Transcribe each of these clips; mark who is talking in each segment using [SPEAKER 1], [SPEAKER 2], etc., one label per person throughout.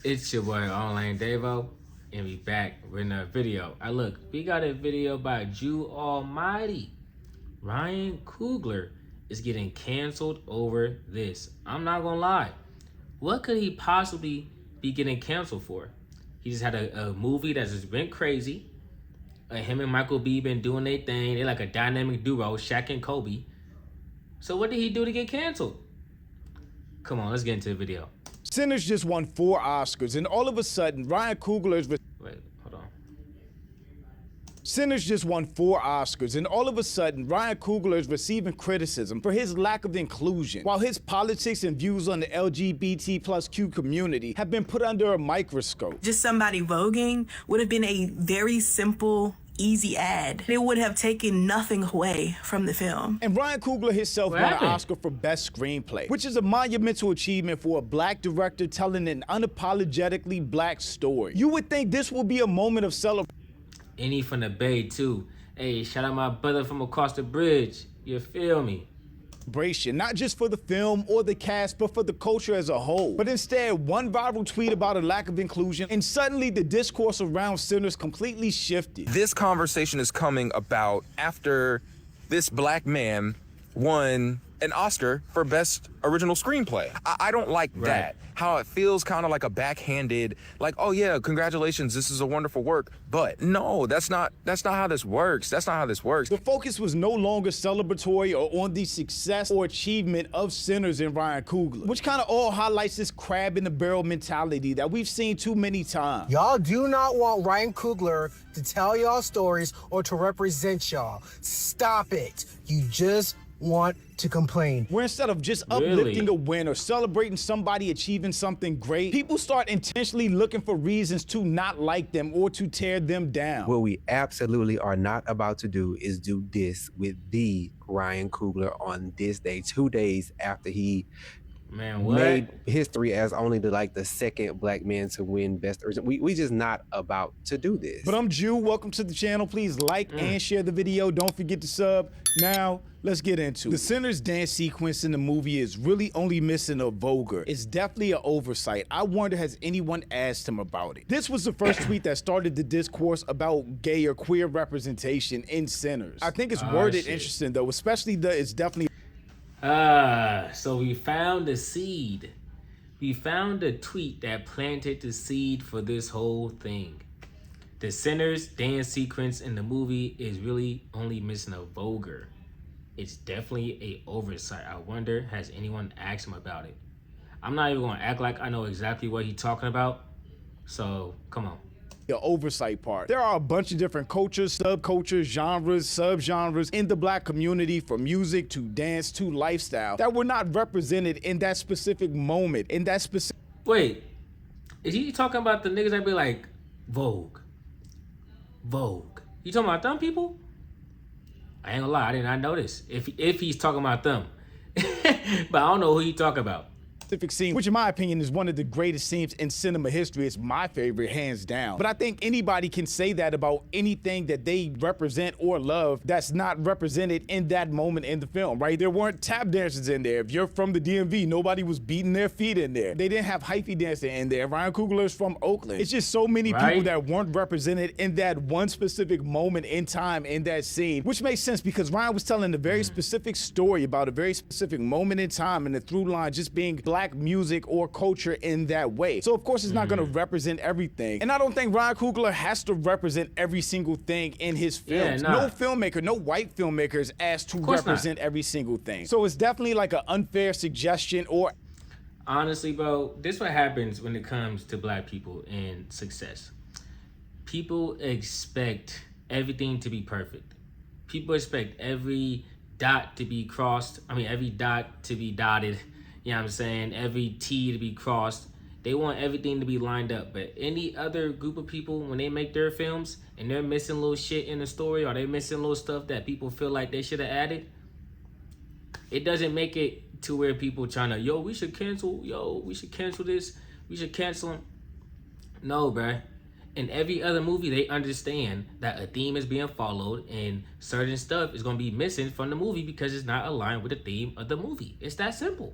[SPEAKER 1] It's your boy Online Davo, and we back with another video. Look, we got a video by Jew Almighty. Ryan Coogler is getting canceled over this. I'm not gonna lie. What could he possibly be getting canceled for? He just had a movie that's just been crazy. Him and Michael B been doing their thing. They're like a dynamic duo, Shaq and Kobe. So what did he do to get canceled? Come on, let's get into the video.
[SPEAKER 2] Sinners just won 4 Oscars, and all of a sudden, Ryan Coogler is...
[SPEAKER 1] Wait, hold on.
[SPEAKER 2] Sinners just won 4 Oscars, and all of a sudden, Ryan Coogler is receiving criticism for his lack of inclusion, while his politics and views on the LGBT+Q community have been put under a microscope.
[SPEAKER 3] Just somebody voguing would have been a very simple, easy ad. It would have taken nothing away from the film.
[SPEAKER 2] And Ryan Coogler himself won an Oscar for Best Screenplay, which is a monumental achievement for a black director telling an unapologetically black story. You would think this will be a moment of celebration.
[SPEAKER 1] And he from the Bay too. Hey, shout out my brother from across the bridge. You feel me?
[SPEAKER 2] Not just for the film or the cast, but for the culture as a whole. But instead, one viral tweet about a lack of inclusion, and suddenly the discourse around Sinners completely shifted.
[SPEAKER 4] This conversation is coming about after this black man won an Oscar for Best Original Screenplay. I don't like that. How it feels kind of like a backhanded, like, oh yeah, congratulations, this is a wonderful work. But no, that's not how this works. That's not how this works.
[SPEAKER 2] The focus was no longer celebratory or on the success or achievement of Sinners and Ryan Coogler, which kind of all highlights this crab in the barrel mentality that we've seen too many times.
[SPEAKER 5] Y'all do not want Ryan Coogler to tell y'all stories or to represent y'all. Stop it. You just want to complain.
[SPEAKER 2] Where instead of just uplifting a win or celebrating somebody achieving something great, people start intentionally looking for reasons to not like them or to tear them down.
[SPEAKER 6] What we absolutely are not about to do is do this with the Ryan Coogler on this day, 2 days after he made history as only the second black man to win Best Original. We just not about to do this.
[SPEAKER 2] But I'm Jew. Welcome to the channel. Please like and share the video. Don't forget to sub. Now, let's get into it. The Sinners dance sequence in the movie is really only missing a voguer. It's definitely an oversight. I wonder, has anyone asked him about it? This was the first tweet that started the discourse about gay or queer representation in Sinners. I think it's worded interesting though, especially it's definitely...
[SPEAKER 1] So we found the seed. We found a tweet that planted the seed for this whole thing. The Sinners dance sequence in the movie is really only missing a voguer. It's definitely a oversight. I wonder, has anyone asked him about it? I'm not even gonna act like I know exactly what he's talking about. So come on.
[SPEAKER 2] The oversight part. There are a bunch of different cultures, subcultures, genres, subgenres in the black community, from music to dance to lifestyle, that were not represented in that specific moment, in that specific...
[SPEAKER 1] Wait, is he talking about the niggas that be like, Vogue? You talking about them people? I ain't gonna lie, I did not notice if he's talking about them. But I don't know who he talking about.
[SPEAKER 2] Scene, which in my opinion is one of the greatest scenes in cinema history. It's my favorite, hands down. But I think anybody can say that about anything that they represent or love that's not represented in that moment in the film, right? There weren't tap dancers in there. If you're from the DMV, nobody was beating their feet in there. They didn't have hyphy dancing in there. Ryan Coogler is from Oakland. It's just so many people that weren't represented in that one specific moment in time in that scene, which makes sense because Ryan was telling a very specific story about a very specific moment in time, and the through line just being black music or culture in that way. So of course it's not going to represent everything. And I don't think Ryan Coogler has to represent every single thing in his films. No filmmaker, no white filmmaker is asked to represent every single thing. So it's definitely like an unfair suggestion. Or
[SPEAKER 1] honestly, bro, this is what happens when it comes to black people and success. People expect everything to be perfect. People expect every dot to be crossed. I mean, every dot to be dotted. You know what I'm saying? Every T to be crossed. They want everything to be lined up. But any other group of people, when they make their films and they're missing little shit in the story, or they're missing little stuff that people feel like they should have added, it doesn't make it to where people trying to, we should cancel this, we should cancel them. No, bruh. In every other movie, they understand that a theme is being followed and certain stuff is going to be missing from the movie because it's not aligned with the theme of the movie. It's that simple.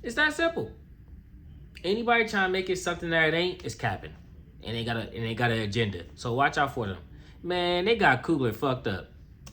[SPEAKER 1] It's that simple. Anybody trying to make it something that it ain't is capping, and they got an agenda. So watch out for them, man. They got Coogler fucked up.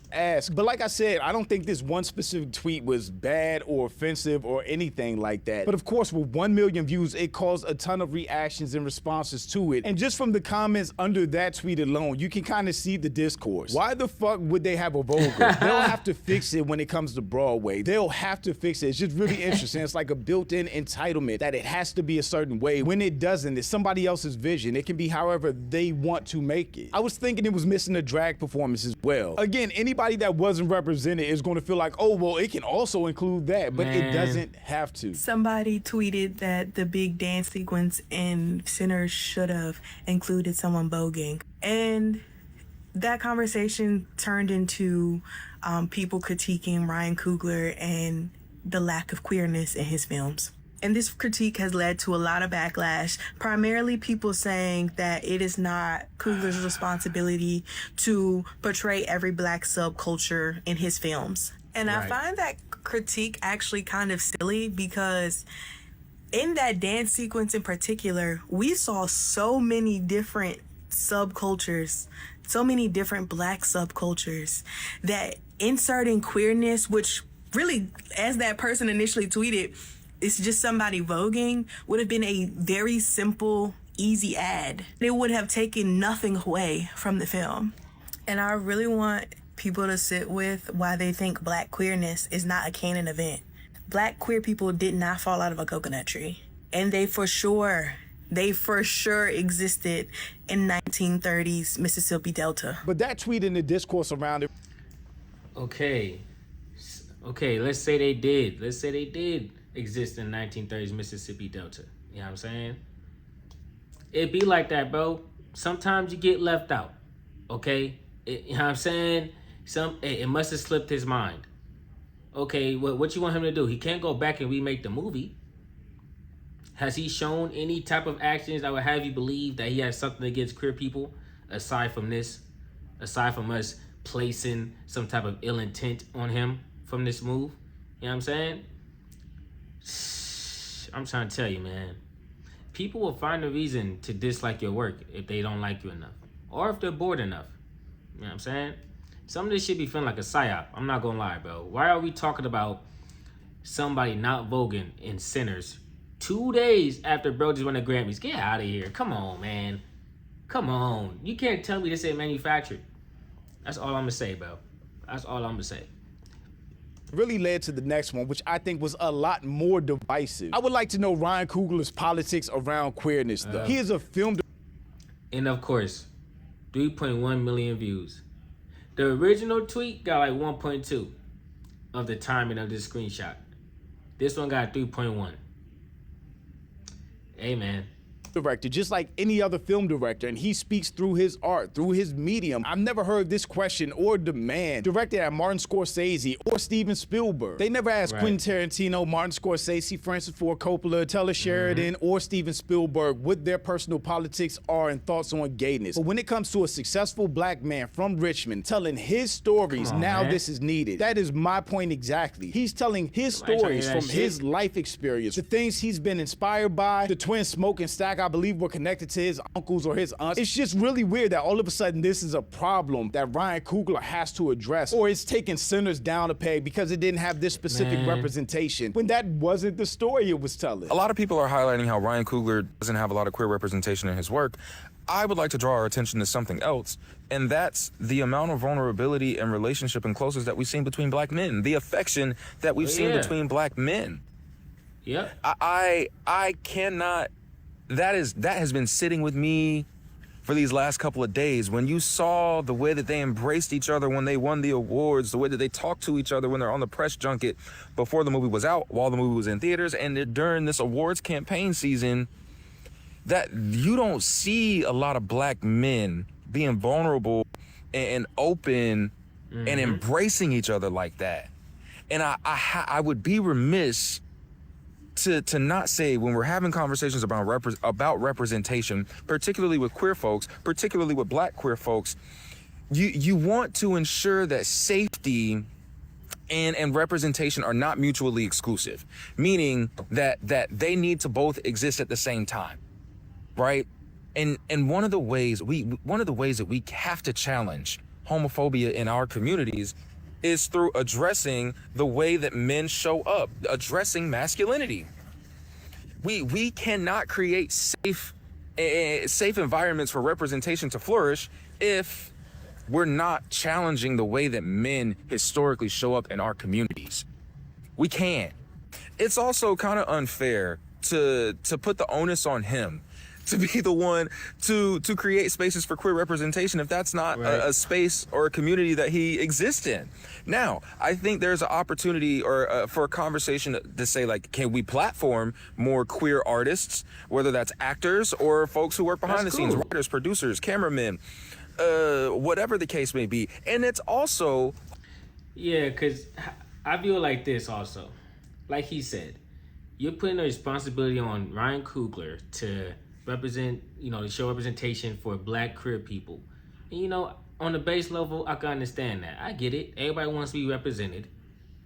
[SPEAKER 2] But like I said, I don't think this one specific tweet was bad or offensive or anything like that. But of course, with 1 million views, it caused a ton of reactions and responses to it. And just from the comments under that tweet alone, you can kind of see the discourse. Why the fuck would they have a Vogel? They'll have to fix it when it comes to Broadway. They'll have to fix it. It's just really interesting. It's like a built-in entitlement that it has to be a certain way. When it doesn't, it's somebody else's vision. It can be however they want to make it. I was thinking it was missing a drag performance as well. Again, anybody that wasn't represented is going to feel like, oh, well, it can also include that, but it doesn't have to.
[SPEAKER 3] Somebody tweeted that the big dance sequence in Sinners should have included someone voguing. And that conversation turned into people critiquing Ryan Coogler and the lack of queerness in his films. And this critique has led to a lot of backlash, primarily people saying that it is not Coogler's responsibility to portray every black subculture in his films. And I find that critique actually kind of silly because in that dance sequence in particular, we saw so many different subcultures, so many different black subcultures, that inserting queerness, which really, as that person initially tweeted, it's just somebody voguing, would have been a very simple, easy ad. It would have taken nothing away from the film. And I really want people to sit with why they think black queerness is not a canon event. Black queer people did not fall out of a coconut tree. And they for sure existed in 1930s Mississippi Delta.
[SPEAKER 2] But that tweet and the discourse around it.
[SPEAKER 1] Okay, let's say they did. Let's say they did exist in 1930s Mississippi Delta. You know what I'm saying? It be like that, bro. Sometimes you get left out. Okay? You know what I'm saying? It must have slipped his mind. Okay, what you want him to do? He can't go back and remake the movie. Has he shown any type of actions that would have you believe that he has something against queer people aside from this? Aside from us placing some type of ill intent on him from this move? You know what I'm saying? I'm trying to tell you, man. People will find a reason to dislike your work if they don't like you enough. Or if they're bored enough. You know what I'm saying? Some of this shit be feeling like a psyop. I'm not gonna lie, bro. Why are we talking about somebody not voguing in Sinners 2 days after bro just won the Grammys? Get out of here. Come on, man. Come on. You can't tell me this ain't manufactured. That's all I'm gonna say, bro. That's all I'm gonna say.
[SPEAKER 2] Really led to the next one, which I think was a lot more divisive. I would like to know Ryan Coogler's politics around queerness, though. He is a film.
[SPEAKER 1] And of course, 3.1 million views. The original tweet got like 1.2 of the timing of this screenshot. This one got 3.1. Hey, man.
[SPEAKER 2] Director, just like any other film director, and he speaks through his art, through his medium. I've never heard this question or demand directed at Martin Scorsese or Steven Spielberg. They never asked Quentin Tarantino, Martin Scorsese, Francis Ford Coppola, Taylor Sheridan, or Steven Spielberg what their personal politics are and thoughts on gayness. But when it comes to a successful black man from Richmond telling his stories, this is needed. That is my point exactly. He's telling his stories from his life experience, the things he's been inspired by, the twin Smoke and Stack, I believe, were connected to his uncles or his aunts. It's just really weird that all of a sudden this is a problem that Ryan Coogler has to address, or it's taking Sinners down a peg because it didn't have this specific representation, when that wasn't the story it was telling.
[SPEAKER 4] A lot of people are highlighting how Ryan Coogler doesn't have a lot of queer representation in his work. I would like to draw our attention to something else, and that's the amount of vulnerability and relationship and closeness that we've seen between black men, the affection that we've seen between black men.
[SPEAKER 1] Yeah.
[SPEAKER 4] I cannot. That has been sitting with me for these last couple of days. When you saw the way that they embraced each other when they won the awards, the way that they talked to each other when they're on the press junket before the movie was out, while the movie was in theaters, and during this awards campaign season, that you don't see a lot of black men being vulnerable and open and embracing each other like that. And I would be remiss to not say, when we're having conversations about representation, particularly with queer folks, particularly with black queer folks, you want to ensure that safety and representation are not mutually exclusive, meaning that they need to both exist at the same time, right? And one of the ways that we have to challenge homophobia in our communities is through addressing the way that men show up, addressing masculinity. We cannot create safe environments for representation to flourish if we're not challenging the way that men historically show up in our communities. We can't. It's also kind of unfair to put the onus on him to be the one to create spaces for queer representation if that's not a space or a community that he exists in. Now, I think there's an opportunity or for a conversation to say, like, can we platform more queer artists, whether that's actors or folks who work behind the scenes, writers, producers, cameramen, whatever the case may be. And it's also...
[SPEAKER 1] Yeah, because I feel like this also. Like he said, you're putting the responsibility on Ryan Coogler to represent, to show representation for black queer people. And, on the base level, I can understand that. I get it. Everybody wants to be represented.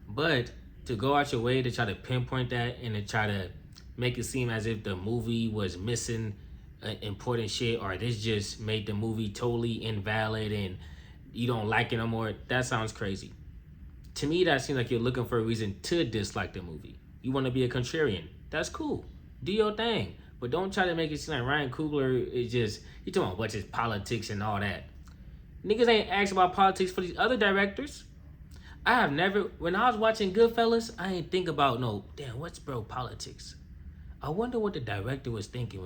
[SPEAKER 1] But to go out your way to try to pinpoint that and to try to make it seem as if the movie was missing important shit, or this just made the movie totally invalid and you don't like it no more, that sounds crazy. To me, that seems like you're looking for a reason to dislike the movie. You want to be a contrarian. That's cool. Do your thing. But don't try to make it seem like Ryan Coogler is just, you talking about what's his politics and all that. Niggas ain't asked about politics for these other directors. I have never, when I was watching Goodfellas, I ain't think about, what's bro politics? I wonder what the director was thinking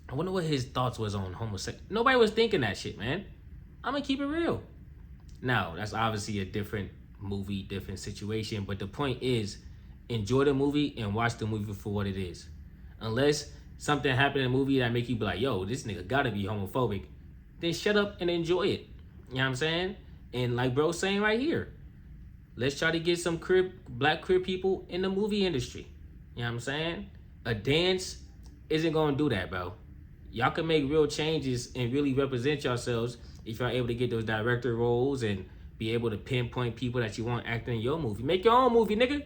[SPEAKER 1] I wonder what his thoughts was on homosexuality. Nobody was thinking that shit, man. I'm gonna keep it real. Now, that's obviously a different movie, different situation, but the point is, enjoy the movie and watch the movie for what it is. Unless something happened in the movie that make you be like, yo, this nigga gotta be homophobic, then shut up and enjoy it. You know what I'm saying? And like bro's saying right here, let's try to get some black queer people in the movie industry. You know what I'm saying? A dance isn't gonna do that, bro. Y'all can make real changes and really represent yourselves if y'all able to get those director roles and be able to pinpoint people that you want acting in your movie. Make your own movie, nigga.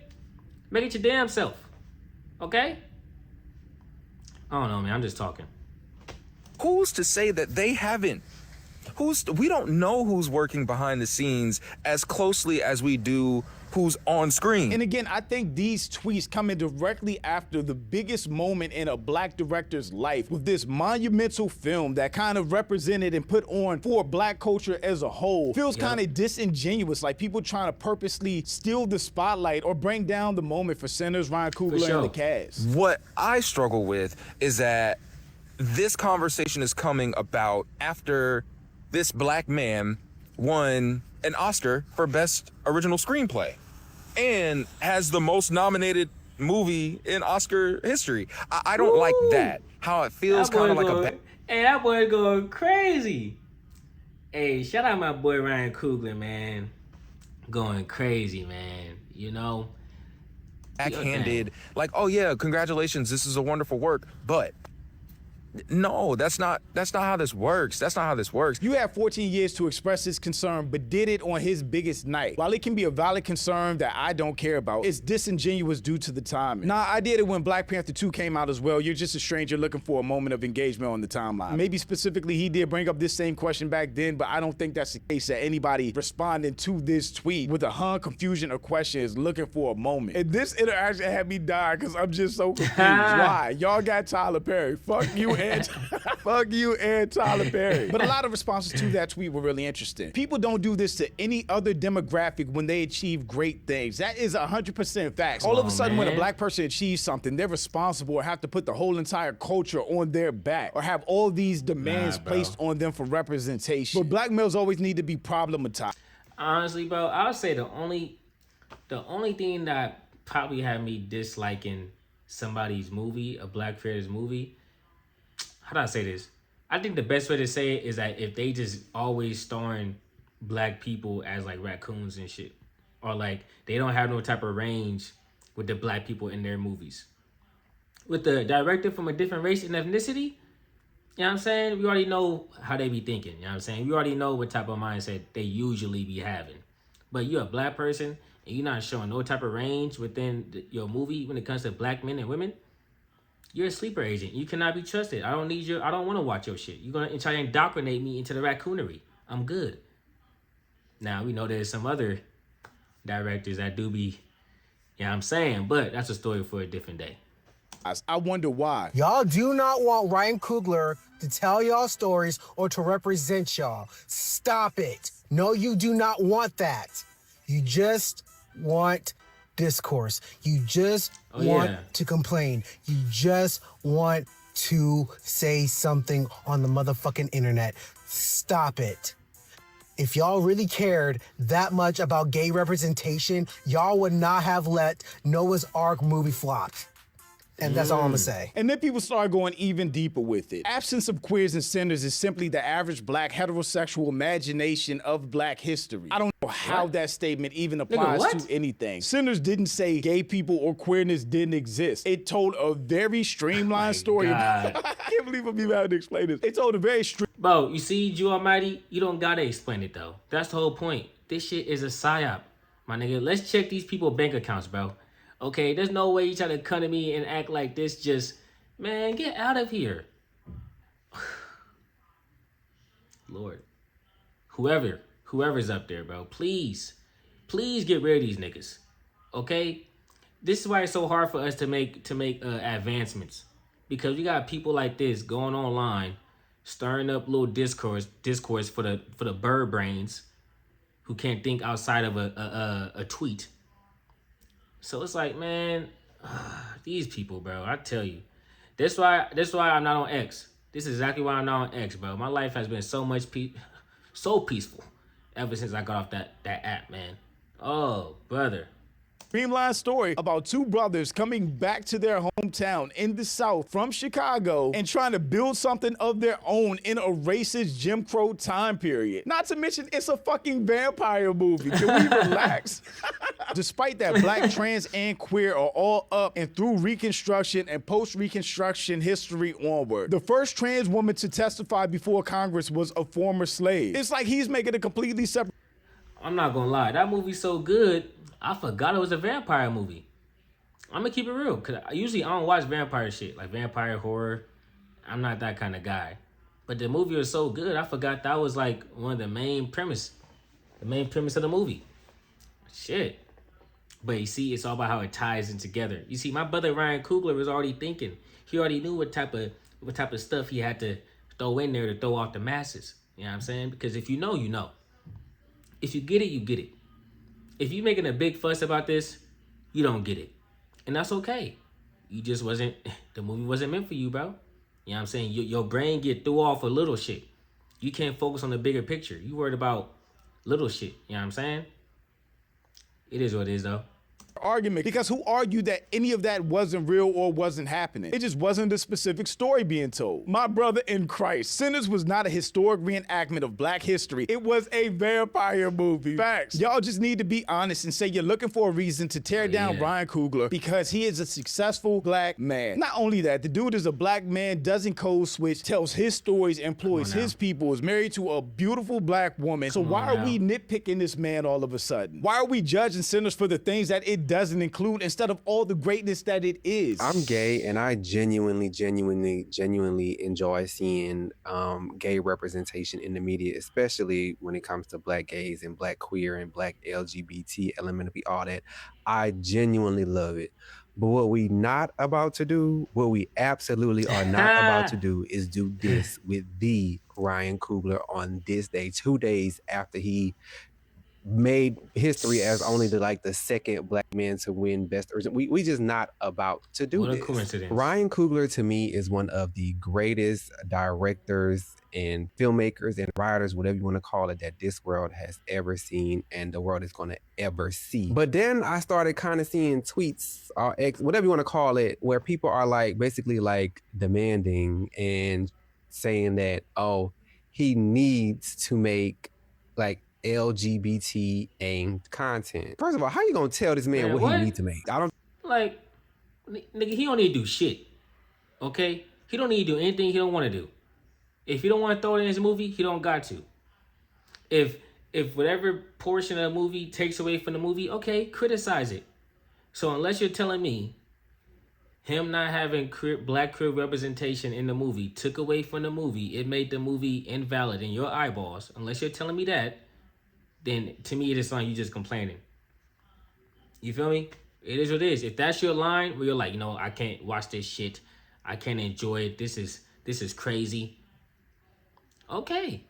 [SPEAKER 1] Make it your damn self. Okay? I don't know, man. I'm just talking.
[SPEAKER 4] Who's to say that they haven't? We don't know who's working behind the scenes as closely as we do who's on screen.
[SPEAKER 2] And again, I think these tweets come in directly after the biggest moment in a black director's life with this monumental film that kind of represented and put on for black culture as a whole. Feels kind of disingenuous, like people trying to purposely steal the spotlight or bring down the moment for Sinners, Ryan Coogler, and the cast.
[SPEAKER 4] What I struggle with is that this conversation is coming about after this black man won an Oscar for Best Original Screenplay and has the most nominated movie in Oscar history. I don't like that. How it feels kind of like
[SPEAKER 1] Hey, that boy going crazy. Hey, shout out my boy Ryan Coogler, man. Going crazy, man.
[SPEAKER 4] Backhanded, like, oh yeah, congratulations, this is a wonderful work, but no, that's not how this works. That's not how this works.
[SPEAKER 2] You had 14 years to express his concern, but did it on his biggest night. While it can be a valid concern that I don't care about, it's disingenuous due to the timing. Nah, I did it when Black Panther 2 came out as well. You're just a stranger looking for a moment of engagement on the timeline. Maybe specifically he did bring up this same question back then, but I don't think that's the case that anybody responding to this tweet with a confusion or question is looking for a moment. And this interaction had me die because I'm just so confused. Why? Y'all got Tyler Perry. Fuck you. Fuck you and Tyler Perry. But a lot of responses to that tweet were really interesting. People don't do this to any other demographic when they achieve great things. That is 100% facts. All of a sudden, when a black person achieves something, they're responsible or have to put the whole entire culture on their back or have all these demands placed on them for representation. But black males always need to be problematized.
[SPEAKER 1] Honestly, bro, I would say the only thing that probably had me disliking somebody's movie, a black creator's movie, how do I say this? I think the best way to say it is that if they just always starring black people as like raccoons and shit, or like they don't have no type of range with the black people in their movies. With the director from a different race and ethnicity, you know what I'm saying? We already know how they be thinking, you know what I'm saying? We already know what type of mindset they usually be having. But you're a black person and you're not showing no type of range within your movie when it comes to black men and women, you're a sleeper agent. You cannot be trusted. I don't want to watch your shit. You're gonna try to indoctrinate me into the raccoonery. I'm good. Now we know there's some other directors that do be, I'm saying, but that's a story for a different day.
[SPEAKER 2] I wonder why.
[SPEAKER 5] Y'all do not want Ryan Coogler to tell y'all stories or to represent y'all. Stop it. No, you do not want that. You just want discourse. You just want to complain. You just want to say something on the motherfucking internet. Stop it. If y'all really cared that much about gay representation, y'all would not have let Noah's Ark movie flop. And that's all I'm gonna say.
[SPEAKER 2] And then people start going even deeper with it. Absence of queers and sinners is simply the average black heterosexual imagination of black history. I don't know how that statement even applies to anything. Sinners didn't say gay people or queerness didn't exist. It told a very streamlined story. I can't believe I'm even having to explain this. It told a very
[SPEAKER 1] Bro, you see, Jew Almighty, you don't gotta explain it though. That's the whole point. This shit is a psyop, my nigga. Let's check these people's bank accounts, bro. Okay, there's no way you try to come to me and act like this just, man, get out of here. Lord. Whoever's up there, bro, please get rid of these niggas. Okay? This is why it's so hard for us to make advancements. Because we got people like this going online, stirring up little discourse for the bird brains who can't think outside of a tweet. So it's like, man, these people, bro, I tell you. That's why I'm not on X. This is exactly why I'm not on X, bro. My life has been so peaceful ever since I got off that app, man. Oh, brother.
[SPEAKER 2] streamlined story about two brothers coming back to their hometown in the South from Chicago and trying to build something of their own in a racist Jim Crow time period. Not to mention, it's a fucking vampire movie. Can we relax? Despite that, black, trans, and queer are all up and through Reconstruction and post-Reconstruction history onward. The first trans woman to testify before Congress was a former slave. It's like he's making a completely separate...
[SPEAKER 1] I'm not gonna lie, that movie's so good, I forgot it was a vampire movie. I'm gonna keep it real, cause usually I don't watch vampire shit, like vampire horror. I'm not that kind of guy. But the movie was so good, I forgot that was like one of the main premise of the movie. Shit. But you see, it's all about how it ties in together. You see, my brother Ryan Coogler was already thinking. He already knew what type of stuff he had to throw in there to throw off the masses. You know what I'm saying? Because if you know, you know. If you get it, you get it. If you making a big fuss about this, you don't get it. And that's okay. You just wasn't, the movie wasn't meant for you, bro. You know what I'm saying? Your brain get threw off a little shit. You can't focus on the bigger picture. You worried about little shit. You know what I'm saying? It is what it is, though.
[SPEAKER 2] Argument, because who argued that any of that wasn't real or wasn't happening? It just wasn't a specific story being told. My brother in Christ, Sinners was not a historic reenactment of black history. It was a vampire movie. Facts. Y'all just need to be honest and say you're looking for a reason to tear down Ryan Coogler because he is a successful black man. Not only that, the dude is a black man, doesn't code switch, tells his stories, employs his people, is married to a beautiful black woman. So why are we nitpicking this man all of a sudden? Why are we judging Sinners for the things that it doesn't include instead of all the greatness that it is?
[SPEAKER 6] I'm gay and I genuinely enjoy seeing gay representation in the media, especially when it comes to black gays and black queer and black LGBT, LMNOP, all that. I genuinely love it. But what we not about to do, what we absolutely are not about to do is do this with the Ryan Coogler on this day, 2 days after he made history as only the second black man to win Best Original. We just not about to do
[SPEAKER 1] what
[SPEAKER 6] this.
[SPEAKER 1] A coincidence.
[SPEAKER 6] Ryan Coogler to me is one of the greatest directors and filmmakers and writers, whatever you want to call it, that this world has ever seen and the world is going to ever see. But then I started kind of seeing tweets or whatever you want to call it, where people are basically demanding and saying that, oh, he needs to make LGBT aimed content. First of all, how you gonna tell this man what he needs to make? I don't
[SPEAKER 1] nigga, he don't need to do shit. Okay? He don't need to do anything he don't want to do. If he don't want to throw it in his movie, he don't got to. If If whatever portion of the movie takes away from the movie, okay, criticize it. So unless you're telling me him not having black queer representation in the movie took away from the movie, it made the movie invalid in your eyeballs, unless you're telling me that, then to me it is like you just complaining. You feel me? It is what it is. If that's your line where you're like, I can't watch this shit, I can't enjoy it, this is crazy. Okay.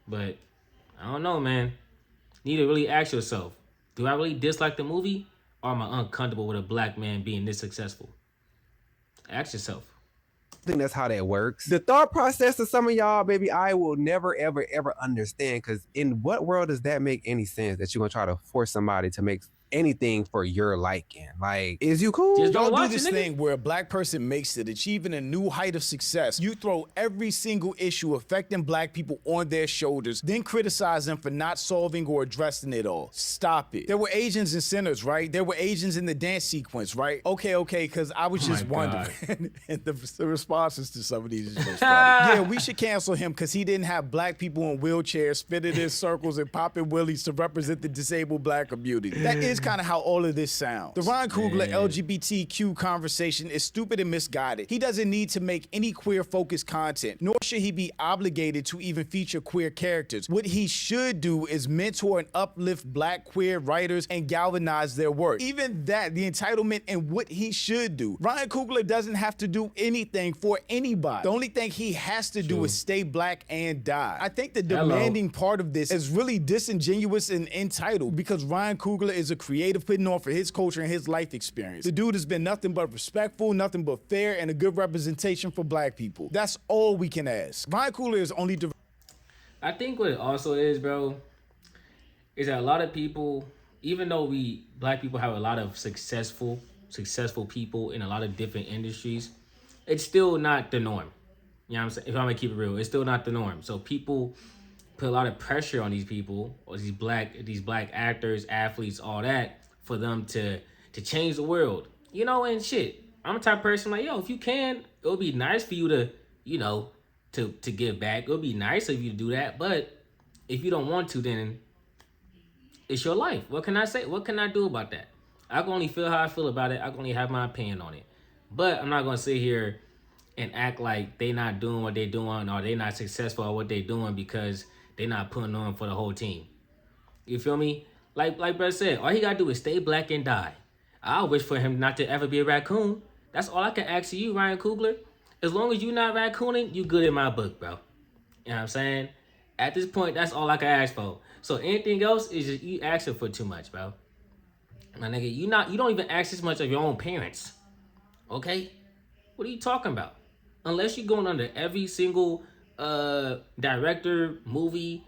[SPEAKER 1] But I don't know, man. You need to really ask yourself, do I really dislike the movie, or am I uncomfortable with a black man being this successful? Ask yourself.
[SPEAKER 6] I think that's how that works. The thought process of some of y'all, baby, I will never, ever, ever understand, because in what world does that make any sense that you're going to try to force somebody to make anything for your liking? Like, is you cool?
[SPEAKER 2] Just don't do this thing where a black person makes it, achieving a new height of success. You throw every single issue affecting black people on their shoulders, then criticize them for not solving or addressing it all. Stop it. There were Asians in Sinners, right? There were Asians in the dance sequence, right? Okay, because I was just wondering. And the responses to some of these is just funny. Yeah, we should cancel him because he didn't have black people in wheelchairs spinning in circles and popping willies to represent the disabled black community. That is kind of how all of this sounds. The Ryan Coogler LGBTQ conversation is stupid and misguided. He doesn't need to make any queer-focused content, nor should he be obligated to even feature queer characters. What he should do is mentor and uplift black queer writers and galvanize their work. Even that, the entitlement and what he should do. Ryan Coogler doesn't have to do anything for anybody. The only thing he has to do is stay black and die. I think the demanding part of this is really disingenuous and entitled, because Ryan Coogler is a creative putting on for his culture and his life experience. The dude has been nothing but respectful, nothing but fair, and a good representation for black people. That's all we can ask. Ryan Coogler is only...
[SPEAKER 1] I think what it also is, bro, is that a lot of people, even though black people have a lot of successful people in a lot of different industries, it's still not the norm. You know what I'm saying? If I'm gonna keep it real, it's still not the norm. So people put a lot of pressure on these people, or these black actors, athletes, all that, for them to change the world. And shit. I'm the type of person like, if you can, it would be nice for you to, to give back. It would be nice of you to do that. But if you don't want to, then it's your life. What can I say? What can I do about that? I can only feel how I feel about it. I can only have my opinion on it. But I'm not going to sit here and act like they not doing what they doing, or they not successful at what they doing because they not putting on for the whole team. You feel me? Like Brett said, all he got to do is stay black and die. I wish for him not to ever be a raccoon. That's all I can ask of you, Ryan Coogler. As long as you not raccooning, you good in my book, bro. You know what I'm saying? At this point, that's all I can ask for. So anything else is just you asking for too much, bro. My nigga, you don't even ask this much of your own parents. Okay? What are you talking about? Unless you're going under every single director, movie,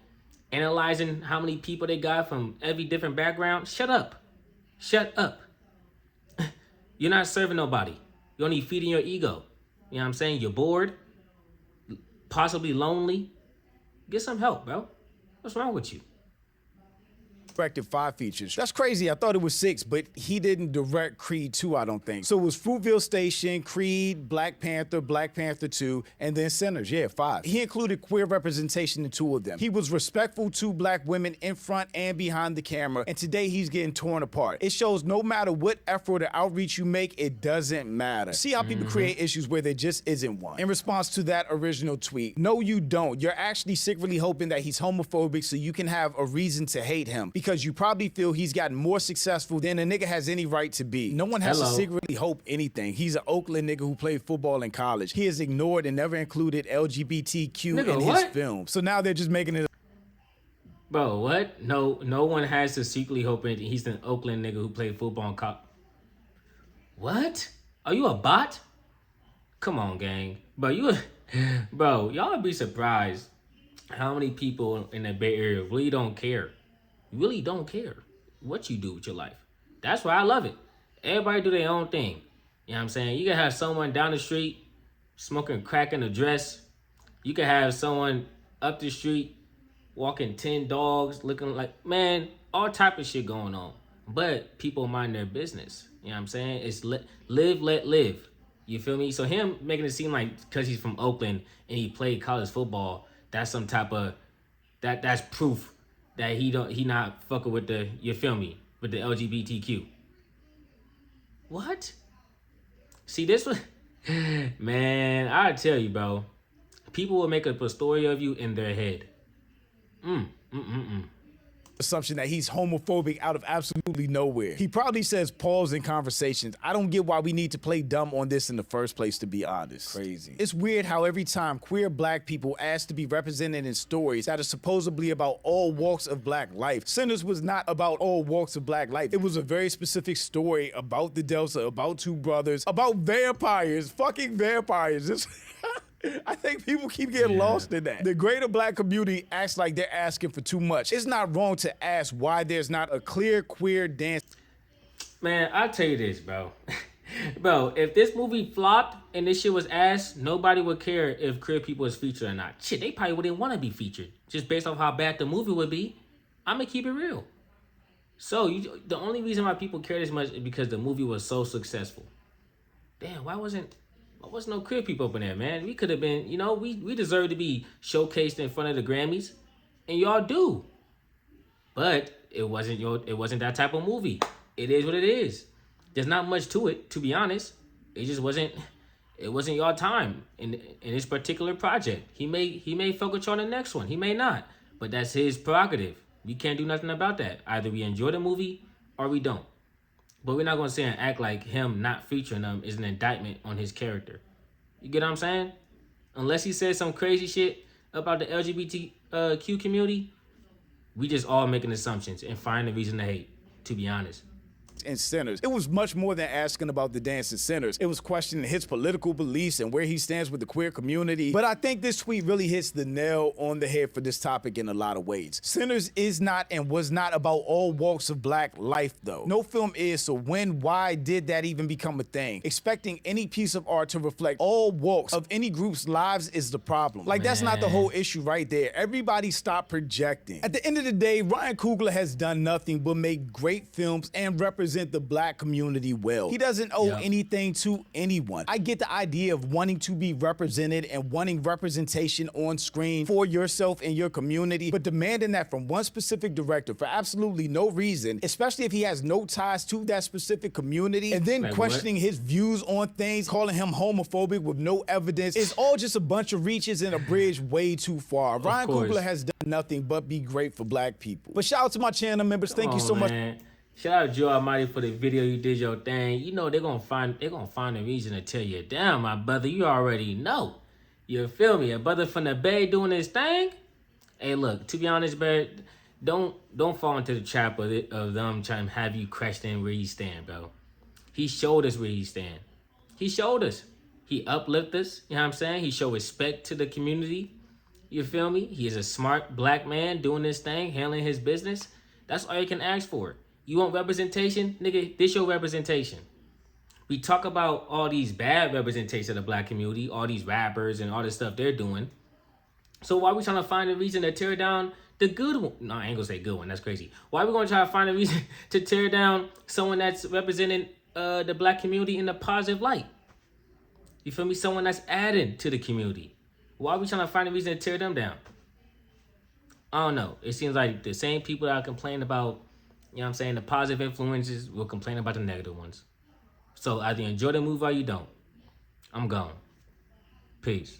[SPEAKER 1] analyzing how many people they got from every different background, shut up. Shut up. You're not serving nobody. You're only feeding your ego. You know what I'm saying? You're bored, possibly lonely. Get some help, bro. What's wrong with you?
[SPEAKER 2] Directed 5 features. That's crazy. I thought it was 6, but he didn't direct Creed 2, I don't think. So it was Fruitvale Station, Creed, Black Panther 2, and then Sinners. Yeah, 5. He included queer representation in 2 of them. He was respectful to black women in front and behind the camera, and today he's getting torn apart. It shows no matter what effort or outreach you make, it doesn't matter. See how people create issues where there just isn't one. In response to that original tweet, no, you don't. You're actually secretly hoping that he's homophobic so you can have a reason to hate him, because you probably feel he's gotten more successful than a nigga has any right to be. No one has to secretly hope anything. He's an Oakland nigga who played football in college. He has ignored and never included LGBTQ in his film. So now they're just making it.
[SPEAKER 1] Bro, what? No one has to secretly hope he's an Oakland nigga who played football in college. What? Are you a bot? Come on, gang. Bro, y'all would be surprised how many people in the Bay Area really don't care. Really don't care what you do with your life. That's why I love it. Everybody do their own thing. You know what I'm saying? You can have someone down the street smoking crack in a dress. You can have someone up the street walking 10 dogs looking like, man, all type of shit going on. But people mind their business. You know what I'm saying? It's live, let live. You feel me? So him making it seem like because he's from Oakland and he played college football, that's some type of, that's proof that he not fucking with the, you feel me, with the LGBTQ. What? See, this was, man, I tell you, bro. People will make up a story of you in their head.
[SPEAKER 2] Assumption that he's homophobic out of absolutely nowhere. He probably says pause in conversations. I don't get why we need to play dumb on this in the first place, to be honest. Crazy. It's weird how every time queer black people ask to be represented in stories that are supposedly about all walks of black life, Sinners was not about all walks of black life. It was a very specific story about the Delta, about two brothers, about vampires, fucking vampires. I think people keep getting lost in that. The greater black community acts like they're asking for too much. It's not wrong to ask why there's not a clear queer dance.
[SPEAKER 1] Man, I'll tell you this, bro. Bro, if this movie flopped and this shit was ass, nobody would care if queer people was featured or not. Shit, they probably wouldn't want to be featured just based off how bad the movie would be. I'm gonna keep it real. So the only reason why people care this much is because the movie was so successful. Damn, why wasn't no queer people up in there, man? We could have been, we deserve to be showcased in front of the Grammys, and y'all do. But it wasn't that type of movie. It is what it is. There's not much to it, to be honest. It just wasn't y'all time in this particular project. He may focus on the next one. He may not. But that's his prerogative. We can't do nothing about that. Either we enjoy the movie or we don't. But we're not going to sit and act like him not featuring them is an indictment on his character. You get what I'm saying? Unless he says some crazy shit about the LGBTQ community, we just all making assumptions and find a reason to hate, to be honest.
[SPEAKER 2] And Sinners. It was much more than asking about the dance in Sinners. It was questioning his political beliefs and where he stands with the queer community. But I think this tweet really hits the nail on the head for this topic in a lot of ways. Sinners is not and was not about all walks of black life, though. No film is, so why did that even become a thing? Expecting any piece of art to reflect all walks of any group's lives is the problem. Like, that's not the whole issue right there. Everybody stop projecting. At the end of the day, Ryan Coogler has done nothing but make great films and represent the black community well. He doesn't owe anything to anyone. I get the idea of wanting to be represented and wanting representation on screen for yourself and your community, but demanding that from one specific director for absolutely no reason, especially if he has no ties to that specific community, and then questioning his views on things, calling him homophobic with no evidence, is all just a bunch of reaches and a bridge way too far. Ryan Coogler has done nothing but be great for black people. But shout out to my channel members. Thank you so much.
[SPEAKER 1] Shout out Joe Almighty for the video. You did your thing. You know they're gonna find a reason to tell you, damn, my brother, you already know. You feel me? A brother from the Bay doing his thing. Hey, look, to be honest, bro, don't fall into the trap of them trying to have you question where you stand, bro. He showed us where he stand. He showed us. He uplifted us. You know what I'm saying? He showed respect to the community. You feel me? He is a smart black man doing this thing, handling his business. That's all you can ask for. You want representation? Nigga, this your representation. We talk about all these bad representations of the black community, all these rappers and all this stuff they're doing. So why are we trying to find a reason to tear down the good one? No, I ain't gonna say good one. That's crazy. Why are we gonna try to find a reason to tear down someone that's representing the black community in a positive light? You feel me? Someone that's adding to the community. Why are we trying to find a reason to tear them down? I don't know. It seems like the same people that are complaining about, you know what I'm saying, the positive influences will complain about the negative ones. So either enjoy the movie or you don't. I'm gone. Peace.